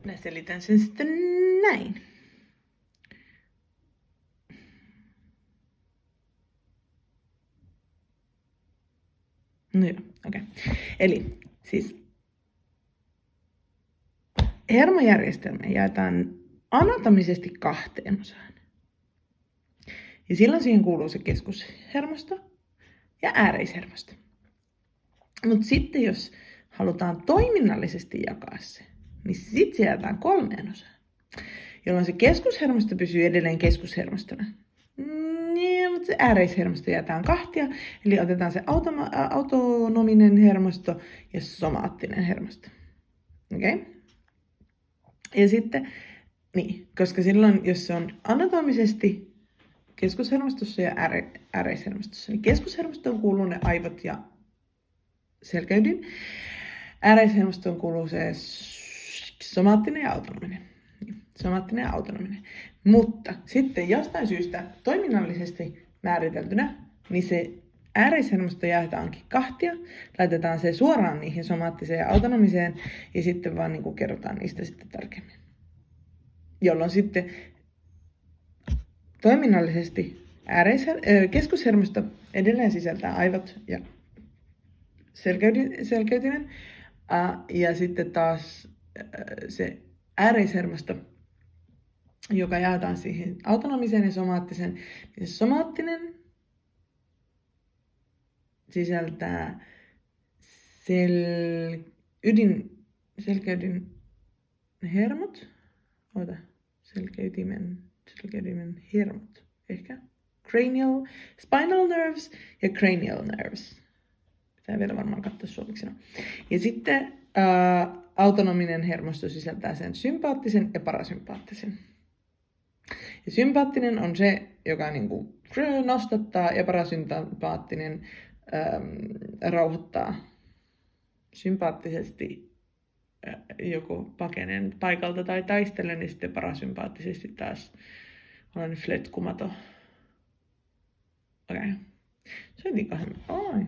Mä selitän sen sitten näin. No joo, okei. Eli siis hermojärjestelmä jaetaan anatomisesti kahteen osaan. Ja silloin siihen kuuluu se keskushermosto ja ääreishermosto. Mutta sitten jos halutaan toiminnallisesti jakaa se, niin sitten se jaetaan kolmeen osaan. Jolloin se keskushermosto pysyy edelleen keskushermostona. Mutta se ääreishermosto jaetaan kahtia, eli otetaan se autonominen hermosto ja somaattinen hermosto. Okei? Okay? Ja sitten, niin, koska silloin, jos se on anatomisesti keskushermostossa ja ääreishermostossa, niin keskushermostoon kuuluu ne aivot ja selkäydin. Ääreishermostoon kuuluu se somaattinen ja autonominen. Somaattinen ja autonominen. Mutta sitten jostain syystä toiminnallisesti määriteltynä, niin se ääreishermosto jaetaankin kahtia, laitetaan se suoraan niihin somaattiseen ja autonomiseen ja sitten vaan niin kuin kerrotaan niistä sitten tarkemmin. Jolloin sitten toiminnallisesti keskushermosto edelleen sisältää aivot ja selkäytimen ja sitten taas se ääreishermosto, joka jaetaan siihen autonomiseen ja somaattiseen, niin se somaattinen sisältää selkäydin hermot. Selkäytimen hermot. Ehkä. Spinal nerves ja cranial nerves. Pitää vielä varmaan katsoa suomeksi. Ja sitten autonominen hermosto sisältää sen sympaattisen ja parasympaattisen. Ja sympaattinen on se, joka niinku nostattaa, ja parasympaattinen rauhoittaa. Sympaattisesti joko pakenen paikalta tai taistelen, niin sitten parasympaattisesti taas olen fletkumaton. Okei. Soitinkohan? Oi.